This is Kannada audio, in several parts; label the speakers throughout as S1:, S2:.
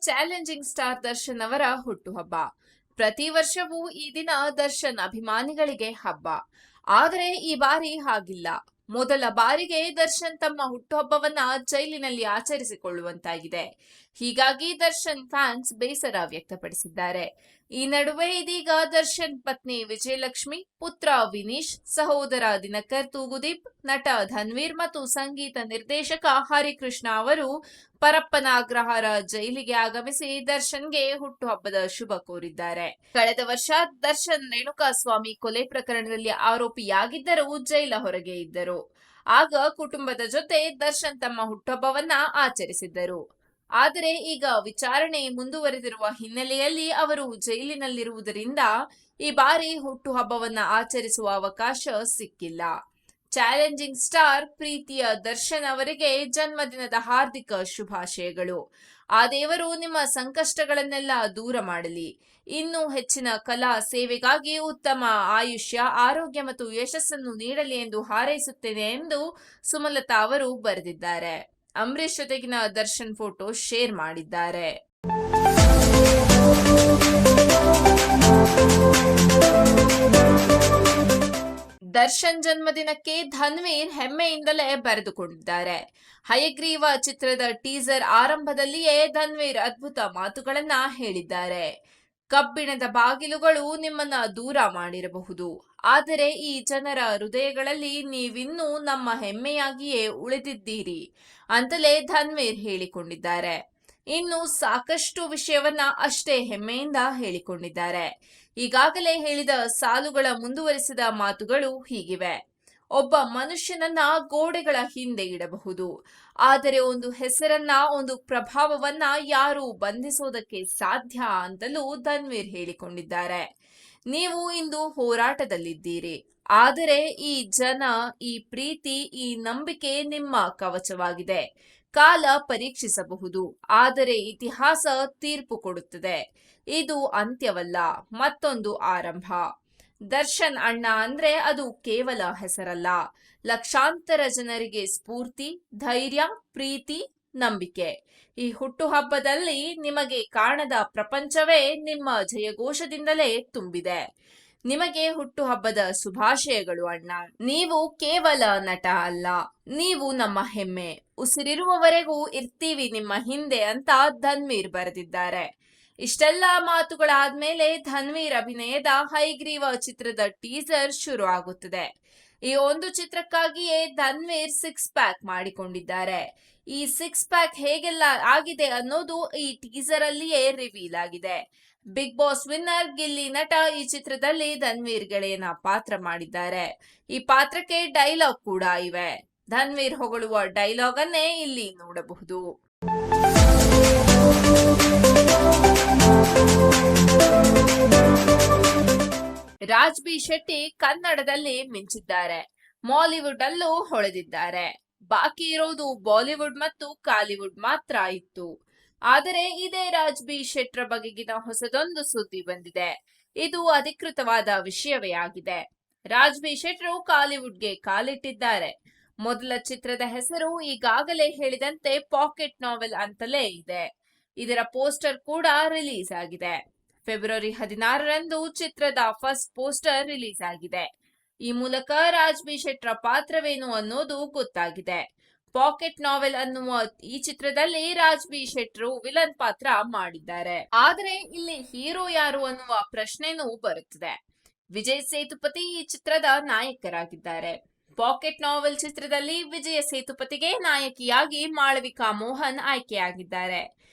S1: ಚಾಲೆಂಜಿಂಗ್ ಸ್ಟಾರ್ ದರ್ಶನ್ ಅವರ ಹುಟ್ಟುಹಬ್ಬ. ಪ್ರತಿ ವರ್ಷವೂ ಈ ದಿನ ದರ್ಶನ್ ಅಭಿಮಾನಿಗಳಿಗೆ ಹಬ್ಬ. ಆದರೆ ಈ ಬಾರಿ ಹಾಗಿಲ್ಲ. ಮೊದಲ ಬಾರಿಗೆ ದರ್ಶನ್ ತಮ್ಮ ಹುಟ್ಟುಹಬ್ಬವನ್ನ ಜೈಲಿನಲ್ಲಿ ಆಚರಿಸಿಕೊಳ್ಳುವಂತಾಗಿದೆ. ಹೀಗಾಗಿ ದರ್ಶನ್ ಫ್ಯಾನ್ಸ್ ಬೇಸರ ವ್ಯಕ್ತಪಡಿಸಿದ್ದಾರೆ. ಈ ನಡುವೆ ಇದೀಗ ದರ್ಶನ್ ಪತ್ನಿ ವಿಜಯಲಕ್ಷ್ಮಿ, ಪುತ್ರ ವಿನೀಶ್, ಸಹೋದರ ದಿನಕರ್ ತೂಗುದೀಪ್, ನಟ ಧನ್ವೀರ್ ಮತ್ತು ಸಂಗೀತ ನಿರ್ದೇಶಕ ಹರಿಕೃಷ್ಣ ಅವರು ಪರಪ್ಪನ ಅಗ್ರಹಾರ ಜೈಲಿಗೆ ಆಗಮಿಸಿ ದರ್ಶನ್ಗೆ ಹುಟ್ಟುಹಬ್ಬದ ಶುಭ ಕೋರಿದ್ದಾರೆ. ಕಳೆದ ವರ್ಷ ದರ್ಶನ್ ರೇಣುಕಾಸ್ವಾಮಿ ಕೊಲೆ ಪ್ರಕರಣದಲ್ಲಿ ಆರೋಪಿಯಾಗಿದ್ದರೂ ಜೈಲ ಹೊರಗೆ ಇದ್ದರು. ಆಗ ಕುಟುಂಬದ ಜೊತೆ ದರ್ಶನ್ ತಮ್ಮ ಹುಟ್ಟುಹಬ್ಬವನ್ನ ಆಚರಿಸಿದ್ದರು. ಆದರೆ ಈಗ ವಿಚಾರಣೆ ಮುಂದುವರೆದಿರುವ ಹಿನ್ನೆಲೆಯಲ್ಲಿ ಅವರು ಜೈಲಿನಲ್ಲಿರುವುದರಿಂದ ಈ ಬಾರಿ ಹುಟ್ಟುಹಬ್ಬವನ್ನ ಆಚರಿಸುವ ಅವಕಾಶ ಸಿಕ್ಕಿಲ್ಲ. ಚಾಲೆಂಜಿಂಗ್ ಸ್ಟಾರ್ ಪ್ರೀತಿಯ ದರ್ಶನ್ ಅವರಿಗೆ ಜನ್ಮದಿನದ ಹಾರ್ದಿಕ ಶುಭಾಶಯಗಳು. ಆ ದೇವರು ನಿಮ್ಮ ಸಂಕಷ್ಟಗಳನ್ನೆಲ್ಲ ದೂರ ಮಾಡಲಿ. ಇನ್ನೂ ಹೆಚ್ಚಿನ ಕಲಾ ಸೇವೆಗಾಗಿ ಉತ್ತಮ ಆಯುಷ್ಯ, ಆರೋಗ್ಯ ಮತ್ತು ಯಶಸ್ಸನ್ನು ನೀಡಲಿ ಎಂದು ಹಾರೈಸುತ್ತೇನೆ ಎಂದು ಸುಮಲತಾ ಅವರು ಬರೆದಿದ್ದಾರೆ. ಅಂಬರೀಶ್ ಜೊತೆಗಿನ ದರ್ಶನ್ ಫೋಟೋ ಶೇರ್ ಮಾಡಿದ್ದಾರೆ. ದರ್ಶನ್ ಜನ್ಮದಿನಕ್ಕೆ ಧನ್ವೀರ್ ಹೆಮ್ಮೆಯಿಂದಲೇ ಬರೆದುಕೊಂಡಿದ್ದಾರೆ. ಹಯಗ್ರೀವ ಚಿತ್ರದ ಟೀಸರ್ ಆರಂಭದಲ್ಲಿಯೇ ಧನ್ವೀರ್ ಅದ್ಭುತ ಮಾತುಗಳನ್ನ ಹೇಳಿದ್ದಾರೆ. ಕಬ್ಬಿಣದ ಬಾಗಿಲುಗಳು ನಿಮ್ಮನ್ನ ದೂರ ಮಾಡಿರಬಹುದು, ಆದರೆ ಈ ಜನರ ಹೃದಯಗಳಲ್ಲಿ ನೀವಿನ್ನೂ ನಮ್ಮ ಹೆಮ್ಮೆಯಾಗಿಯೇ ಉಳಿದಿದ್ದೀರಿ ಅಂತಲೇ ಧನ್ವೀರ್ ಹೇಳಿಕೊಂಡಿದ್ದಾರೆ. ಇನ್ನು ಸಾಕಷ್ಟು ವಿಷಯವನ್ನ ಅಷ್ಟೇ ಹೆಮ್ಮೆಯಿಂದ ಹೇಳಿಕೊಂಡಿದ್ದಾರೆ. ಈಗಾಗಲೇ ಹೇಳಿದ ಸಾಲುಗಳ ಮುಂದುವರಿಸಿದ ಮಾತುಗಳು ಹೀಗಿವೆ. ಒಬ್ಬ ಮನುಷ್ಯನನ್ನ ಗೋಡೆಗಳ ಹಿಂದೆ ಇಡಬಹುದು, ಆದರೆ ಒಂದು ಹೆಸರನ್ನ, ಒಂದು ಪ್ರಭಾವವನ್ನ ಯಾರು ಬಂಧಿಸೋದಕ್ಕೆ ಸಾಧ್ಯ ಅಂತಲೂ ಧನ್ವೀರ್ ಹೇಳಿಕೊಂಡಿದ್ದಾರೆ. ನೀವು ಇಂದು ಹೋರಾಟದಲ್ಲಿದ್ದೀರಿ, ಆದರೆ ಈ ಜನ, ಈ ಪ್ರೀತಿ, ಈ ನಂಬಿಕೆ ನಿಮ್ಮ ಕವಚವಾಗಿದೆ. ಕಾಲ ಪರೀಕ್ಷಿಸಬಹುದು, ಆದರೆ ಇತಿಹಾಸ ತೀರ್ಪು ಕೊಡುತ್ತದೆ. ಇದು ಅಂತ್ಯವಲ್ಲ, ಮತ್ತೊಂದು ಆರಂಭ. ದರ್ಶನ್ ಅಣ್ಣ ಅಂದ್ರೆ ಅದು ಕೇವಲ ಹೆಸರಲ್ಲ, ಲಕ್ಷಾಂತರ ಜನರಿಗೆ ಸ್ಫೂರ್ತಿ, ಧೈರ್ಯ, ಪ್ರೀತಿ, ನಂಬಿಕೆ. ಈ ಹುಟ್ಟುಹಬ್ಬದಲ್ಲಿ ನಿಮಗೆ ಕಾಣದ ಪ್ರಪಂಚವೇ ನಿಮ್ಮ ಜಯಘೋಷದಿಂದಲೇ ತುಂಬಿದೆ. ನಿಮಗೆ ಹುಟ್ಟುಹಬ್ಬದ ಶುಭಾಶಯಗಳು ಅಣ್ಣ. ನೀವು ಕೇವಲ ನಟ ಅಲ್ಲ, ನೀವು ನಮ್ಮ ಹೆಮ್ಮೆ. ಉಸಿರಿರುವವರೆಗೂ ಇರ್ತೀವಿ ನಿಮ್ಮ ಹಿಂದೆ ಅಂತ ಧನ್ವೀರ್ ಬರೆದಿದ್ದಾರೆ. ಇಷ್ಟೆಲ್ಲ ಮಾತುಗಳಾದ್ಮೇಲೆ ಧನ್ವೀರ್ ಅಭಿನಯದ ಹೈಗ್ರೀವ ಚಿತ್ರದ ಟೀಸರ್ ಶುರು ಆಗುತ್ತದೆ. ಈ ಒಂದು ಚಿತ್ರಕ್ಕಾಗಿಯೇ ಧನ್ವೀರ್ 6 ಪ್ಯಾಕ್ ಮಾಡಿಕೊಂಡಿದ್ದಾರೆ. ಈ 6 ಪ್ಯಾಕ್ ಹೇಗೆಲ್ಲ ಆಗಿದೆ ಅನ್ನೋದು ಈ ಟೀಸರ್ ಅಲ್ಲಿಯೇ ರಿವೀಲ್ ಆಗಿದೆ. ಬಿಗ್ ಬಾಸ್ ವಿನ್ನರ್ ಗಿಲ್ಲಿ ನಟ ಈ ಚಿತ್ರದಲ್ಲಿ ಧನ್ವೀರ್ ಗೆಳೆಯನ ಪಾತ್ರ ಮಾಡಿದ್ದಾರೆ. ಈ ಪಾತ್ರಕ್ಕೆ ಡೈಲಾಗ್ ಕೂಡ ಇವೆ. ಧನ್ವೀರ್ ಹೊಗಳುವ ಡೈಲಾಗ್ ಅನ್ನೇ ಇಲ್ಲಿ ನೋಡಬಹುದು. ರಾಜ್ ಬಿ ಶೆಟ್ಟಿ ಕನ್ನಡದಲ್ಲಿ ಮಿಂಚಿದ್ದಾರೆ, ಮಾಲಿವುಡ್ ಅಲ್ಲೂ ಹೊಳೆದಿದ್ದಾರೆ. ಬಾಕಿ ಇರೋದು ಬಾಲಿವುಡ್ ಮತ್ತು ಕಾಲಿವುಡ್ ಮಾತ್ರ ಇತ್ತು. ಆದರೆ ಇದೇ ರಾಜ್ ಬಿ ಶೆಟ್ರ ಬಗೆಗಿನ ಹೊಸದೊಂದು ಸುದ್ದಿ ಬಂದಿದೆ. ಇದು ಅಧಿಕೃತವಾದ ವಿಷಯವೇ ಆಗಿದೆ. ರಾಜ್ ಬಿ ಶೆಟ್ರು ಕಾಲಿವುಡ್ಗೆ ಕಾಲಿಟ್ಟಿದ್ದಾರೆ. ಮೊದಲ ಚಿತ್ರದ ಹೆಸರು ಈಗಾಗಲೇ ಹೇಳಿದಂತೆ ಪಾಕೆಟ್ ನಾವೆಲ್ ಅಂತಲೇ ಇದೆ. ಇದರ ಪೋಸ್ಟರ್ ಕೂಡ ರಿಲೀಸ್ ಆಗಿದೆ. ಫೆಬ್ರವರಿ 16ರಂದು ಚಿತ್ರದ ಫಸ್ಟ್ ಪೋಸ್ಟರ್ ರಿಲೀಸ್ ಆಗಿದೆ. ಈ ಮೂಲಕ ರಾಜ್ ಬಿ ಶೆಟ್ರ ಪಾತ್ರವೇನು ಅನ್ನೋದು ಗೊತ್ತಾಗಿದೆ. ಪಾಕೆಟ್ ನಾವೆಲ್ ಅನ್ನುವ ಈ ಚಿತ್ರದಲ್ಲಿ ರಾಜ್ ಬಿ ಶೆಟ್ರು ವಿಲನ್ ಪಾತ್ರ ಮಾಡಿದ್ದಾರೆ. ಆದರೆ ಇಲ್ಲಿ ಹೀರೋ ಯಾರು ಅನ್ನುವ ಪ್ರಶ್ನೆನೂ ಬರುತ್ತದೆ. ವಿಜಯ್ ಸೇತುಪತಿ ಈ ಚಿತ್ರದ ನಾಯಕರಾಗಿದ್ದಾರೆ. ಪಾಕೆಟ್ ನಾವೆಲ್ ಚಿತ್ರದಲ್ಲಿ ವಿಜಯ ಸೇತುಪತಿಗೆ ನಾಯಕಿಯಾಗಿ ಮಾಳವಿಕಾ ಮೋಹನ್ ಆಯ್ಕೆಯಾಗಿದ್ದಾರೆ.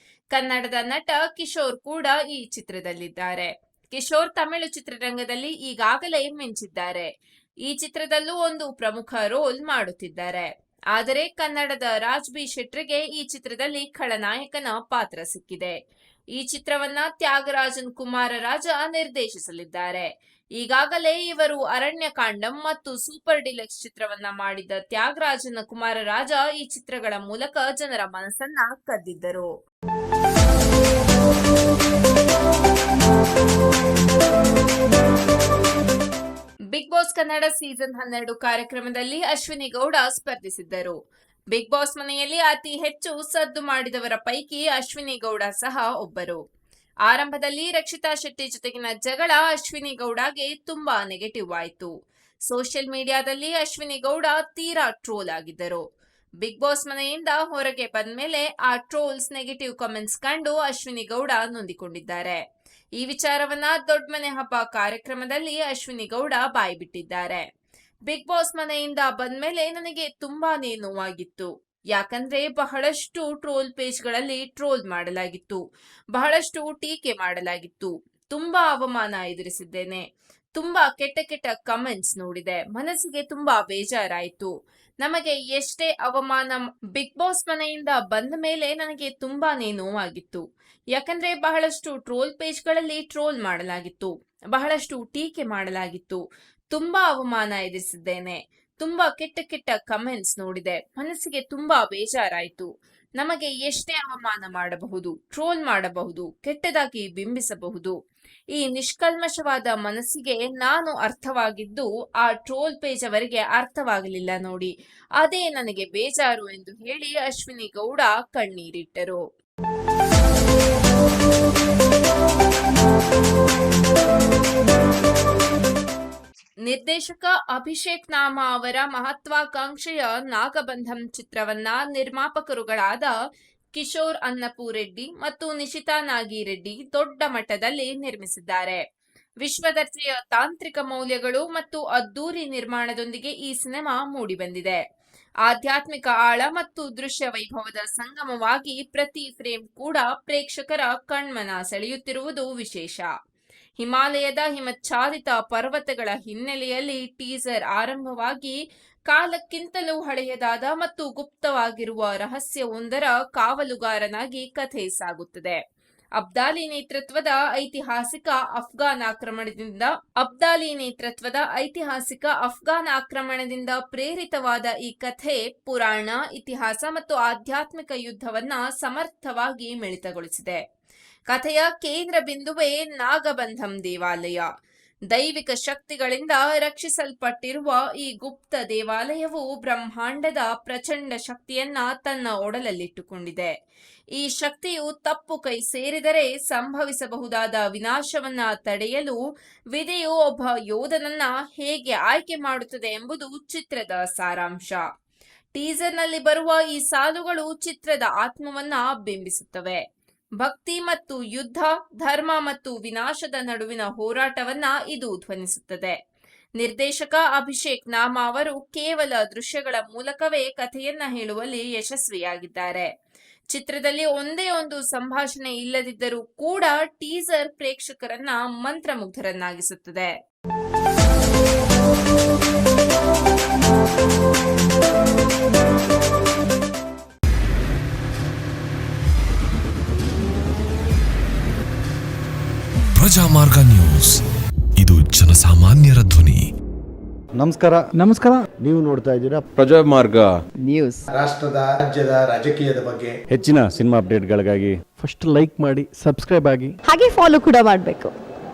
S1: ಕನ್ನಡದ ನಟ ಕಿಶೋರ್ ಕೂಡ ಈ ಚಿತ್ರದಲ್ಲಿದ್ದಾರೆ. ಕಿಶೋರ್ ತಮಿಳು ಚಿತ್ರರಂಗದಲ್ಲಿ ಈಗಾಗಲೇ ಮಿಂಚಿದ್ದಾರೆ. ಈ ಚಿತ್ರದಲ್ಲೂ ಒಂದು ಪ್ರಮುಖ ರೋಲ್ ಮಾಡುತ್ತಿದ್ದಾರೆ. ಆದರೆ ಕನ್ನಡದ ರಾಜ್ ಬಿ ಶೆಟ್ರಿಗೆ ಈ ಚಿತ್ರದಲ್ಲಿ ಖಳನಾಯಕನ ಪಾತ್ರ ಸಿಕ್ಕಿದೆ. ಈ ಚಿತ್ರವನ್ನ ತ್ಯಾಗರಾಜನ್ ಕುಮಾರರಾಜ ನಿರ್ದೇಶಿಸಲಿದ್ದಾರೆ. ಈಗಾಗಲೇ ಇವರು ಅರಣ್ಯಕಾಂಡಂ ಮತ್ತು ಸೂಪರ್ ಡಿಲಕ್ಸ್ ಚಿತ್ರವನ್ನ ಮಾಡಿದ ತ್ಯಾಗರಾಜನ್ ಕುಮಾರರಾಜ ಈ ಚಿತ್ರಗಳ ಮೂಲಕ ಜನರ ಮನಸ್ಸನ್ನ ಕದ್ದಿದ್ದರು. ಬಿಗ್ ಬಾಸ್ ಕನ್ನಡ ಸೀಸನ್ 12 ಕಾರ್ಯಕ್ರಮದಲ್ಲಿ ಅಶ್ವಿನಿ ಗೌಡ ಸ್ಪರ್ಧಿಸಿದ್ದರು. ಬಿಗ್ ಬಾಸ್ ಮನೆಯಲ್ಲಿ ಅತಿ ಹೆಚ್ಚು ಸದ್ದು ಮಾಡಿದವರ ಪೈಕಿ ಅಶ್ವಿನಿ ಗೌಡ ಸಹ ಒಬ್ಬರು. ಆರಂಭದಲ್ಲಿ ರಕ್ಷಿತಾ ಶೆಟ್ಟಿ ಜೊತೆಗಿನ ಜಗಳ ಅಶ್ವಿನಿ ಗೌಡಗೆ ತುಂಬಾ ನೆಗೆಟಿವ್ ಆಯಿತು. ಸೋಷಿಯಲ್ ಮೀಡಿಯಾದಲ್ಲಿ ಅಶ್ವಿನಿ ಗೌಡ ತೀರಾ ಟ್ರೋಲ್ ಆಗಿದ್ದರು. ಬಿಗ್ ಬಾಸ್ ಮನೆಯಿಂದ ಹೊರಗೆ ಬಂದ್ಮೇಲೆ ಆ ಟ್ರೋಲ್ಸ್ ನೆಗೆಟಿವ್ ಕಾಮೆಂಟ್ಸ್ ಕಂಡು ಅಶ್ವಿನಿ ಗೌಡ ನೊಂದಿಕೊಂಡಿದ್ದಾರೆ. ಈ ವಿಚಾರವನ್ನ ದೊಡ್ಡ ಮನೆ ಹಬ್ಬ ಕಾರ್ಯಕ್ರಮದಲ್ಲಿ ಅಶ್ವಿನಿ ಗೌಡ ಬಾಯ್ಬಿಟ್ಟಿದ್ದಾರೆ. ಬಿಗ್ ಬಾಸ್ ಮನೆಯಿಂದ ಬಂದ್ಮೇಲೆ ನನಗೆ ತುಂಬಾನೇ ನೋವಾಗಿತ್ತು. ಯಾಕಂದ್ರೆ ಬಹಳಷ್ಟು ಟ್ರೋಲ್ ಪೇಜ್ಗಳಲ್ಲಿ ಟ್ರೋಲ್ ಮಾಡಲಾಗಿತ್ತು, ಬಹಳಷ್ಟು ಟೀಕೆ ಮಾಡಲಾಗಿತ್ತು, ತುಂಬಾ ಅವಮಾನ ಎದುರಿಸಿದ್ದೇನೆ, ತುಂಬಾ ಕೆಟ್ಟ ಕೆಟ್ಟ ಕಮೆಂಟ್ಸ್ ನೋಡಿದೆ, ಮನಸ್ಸಿಗೆ ತುಂಬಾ ಬೇಜಾರಾಯಿತು. ನಮಗೆ ಎಷ್ಟೇ ಅವಮಾನ ಬಿಗ್ ಬಾಸ್ ಮನೆಯಿಂದ ಬಂದ ಮೇಲೆ ನನಗೆ ತುಂಬಾನೇ ನೋವಾಗಿತ್ತು. ಯಾಕಂದ್ರೆ ಬಹಳಷ್ಟು ಟ್ರೋಲ್ ಪೇಜ್ಗಳಲ್ಲಿ ಟ್ರೋಲ್ ಮಾಡಲಾಗಿತ್ತು, ಬಹಳಷ್ಟು ಟೀಕೆ ಮಾಡಲಾಗಿತ್ತು, ತುಂಬಾ ಅವಮಾನ ಎದುರಿಸಿದ್ದೇನೆ, ತುಂಬಾ ಕೆಟ್ಟ ಕೆಟ್ಟ ಕಮೆಂಟ್ಸ್ ನೋಡಿದೆ, ಮನಸ್ಸಿಗೆ ತುಂಬಾ ಬೇಜಾರಾಯಿತು. ನಮಗೆ ಎಷ್ಟೇ ಅವಮಾನ ಮಾಡಬಹುದು, ಟ್ರೋಲ್ ಮಾಡಬಹುದು, ಕೆಟ್ಟದಾಗಿ ಬಿಂಬಿಸಬಹುದು. ಈ ನಿಷ್ಕಲ್ಮಶವಾದ ಮನಸ್ಸಿಗೆ ನಾನು ಅರ್ಥವಾಗಿದ್ದು ಆ ಟ್ರೋಲ್ ಪೇಜ್ ಅವರಿಗೆ ಅರ್ಥವಾಗಲಿಲ್ಲ ನೋಡಿ, ಅದೇ ನನಗೆ ಬೇಜಾರು ಎಂದು ಹೇಳಿ ಅಶ್ವಿನಿ ಗೌಡ ಕಣ್ಣೀರಿಟ್ಟರು. ನಿರ್ದೇಶಕ ಅಭಿಷೇಕ್ ನಾಮ ಅವರ ಮಹತ್ವಾಕಾಂಕ್ಷೆಯ ನಾಗಬಂಧಂ ಚಿತ್ರವನ್ನ ನಿರ್ಮಾಪಕರುಗಳಾದ ಕಿಶೋರ್ ಅನ್ನಪೂರೆಡ್ಡಿ ಮತ್ತು ನಿಶಿತಾ ನಾಗಿರೆಡ್ಡಿ ದೊಡ್ಡ ಮಟ್ಟದಲ್ಲಿ ನಿರ್ಮಿಸಿದ್ದಾರೆ. ವಿಶ್ವದರ್ಜೆಯ ತಾಂತ್ರಿಕ ಮೌಲ್ಯಗಳು ಮತ್ತು ಅದ್ದೂರಿ ನಿರ್ಮಾಣದೊಂದಿಗೆ ಈ ಸಿನಿಮಾ ಮೂಡಿಬಂದಿದೆ. ಆಧ್ಯಾತ್ಮಿಕ ಆಳ ಮತ್ತು ದೃಶ್ಯ ವೈಭವದ ಸಂಗಮವಾಗಿ ಪ್ರತಿ ಫ್ರೇಮ್ ಕೂಡ ಪ್ರೇಕ್ಷಕರ ಕಣ್ಮನ ಸೆಳೆಯುತ್ತಿರುವುದು ವಿಶೇಷ. ಹಿಮಾಲಯದ ಹಿಮಚ್ಛಾದಿತ ಪರ್ವತಗಳ ಹಿನ್ನೆಲೆಯಲ್ಲಿ ಟೀಸರ್ ಆರಂಭವಾಗಿ ಕಾಲಕ್ಕಿಂತಲೂ ಹಳೆಯದಾದ ಮತ್ತು ಗುಪ್ತವಾಗಿರುವ ರಹಸ್ಯವೊಂದರ ಕಾವಲುಗಾರನಾಗಿ ಕಥೆ ಸಾಗುತ್ತದೆ. ಅಬ್ದಾಲಿ ನೇತೃತ್ವದ ಐತಿಹಾಸಿಕ ಅಫ್ಘಾನ್ ಆಕ್ರಮಣದಿಂದ ಪ್ರೇರಿತವಾದ ಈ ಕಥೆ ಪುರಾಣ, ಇತಿಹಾಸ ಮತ್ತು ಆಧ್ಯಾತ್ಮಿಕ ಯುದ್ಧವನ್ನ ಸಮರ್ಥವಾಗಿ ಮಿಳಿತಗೊಳಿಸಿದೆ. ಕಥೆಯ ಕೇಂದ್ರ ಬಿಂದುವೇ ನಾಗಬಂಧಂ ದೇವಾಲಯ. ದೈವಿಕ ಶಕ್ತಿಗಳಿಂದ ರಕ್ಷಿಸಲ್ಪಟ್ಟಿರುವ ಈ ಗುಪ್ತ ದೇವಾಲಯವು ಬ್ರಹ್ಮಾಂಡದ ಪ್ರಚಂಡ ಶಕ್ತಿಯನ್ನ ತನ್ನ ಒಡಲಲ್ಲಿಟ್ಟುಕೊಂಡಿದೆ. ಈ ಶಕ್ತಿಯು ತಪ್ಪು ಕೈ ಸೇರಿದರೆ ಸಂಭವಿಸಬಹುದಾದ ವಿನಾಶವನ್ನ ತಡೆಯಲು ವಿಧಿಯು ಒಬ್ಬ ಯೋಧನನ್ನ ಹೇಗೆ ಆಯ್ಕೆ ಮಾಡುತ್ತದೆ ಎಂಬುದು ಚಿತ್ರದ ಸಾರಾಂಶ. ಟೀಸರ್ನಲ್ಲಿ ಬರುವ ಈ ಸಾಲುಗಳು ಚಿತ್ರದ ಆತ್ಮವನ್ನ ಬಿಂಬಿಸುತ್ತವೆ. ಭಕ್ತಿ ಮತ್ತು ಯುದ್ಧ, ಧರ್ಮ ಮತ್ತು ವಿನಾಶದ ನಡುವಿನ ಹೋರಾಟವನ್ನ ಇದು ಧ್ವನಿಸುತ್ತದೆ. ನಿರ್ದೇಶಕ ಅಭಿಷೇಕ್ ನಾಮ ಅವರು ಕೇವಲ ದೃಶ್ಯಗಳ ಮೂಲಕವೇ ಕಥೆಯನ್ನ ಹೇಳುವಲ್ಲಿ ಯಶಸ್ವಿಯಾಗಿದ್ದಾರೆ. ಚಿತ್ರದಲ್ಲಿ ಒಂದೇ ಒಂದು ಸಂಭಾಷಣೆ ಇಲ್ಲದಿದ್ದರೂ ಕೂಡ ಟೀಸರ್ ಪ್ರೇಕ್ಷಕರನ್ನ ಮಂತ್ರಮುಗ್ಧರನ್ನಾಗಿಸುತ್ತದೆ.
S2: ಪ್ರಜಾಮಾರ್ಗ ನ್ಯೂಸ್, ಇದು ಜನಸಾಮಾನ್ಯರ ಧ್ವನಿ.
S3: ನಮಸ್ಕಾರ. ನೀವು ನೋಡ್ತಾ ಇದ್ದೀರಾ
S4: ಪ್ರಜಾಮಾರ್ಗ
S3: ನ್ಯೂಸ್.
S5: ರಾಷ್ಟ್ರದ, ರಾಜ್ಯದ, ರಾಜಕೀಯದ ಬಗ್ಗೆ
S3: ಹೆಚ್ಚಿನ ಸಿನಿಮಾ ಅಪ್ಡೇಟ್ಗಳಿಗಾಗಿ
S6: ಫಸ್ಟ್ ಲೈಕ್ ಮಾಡಿ, ಸಬ್ಸ್ಕ್ರೈಬ್ ಆಗಿ,
S7: ಹಾಗೆ ಫಾಲೋ ಕೂಡ ಮಾಡಬೇಕು.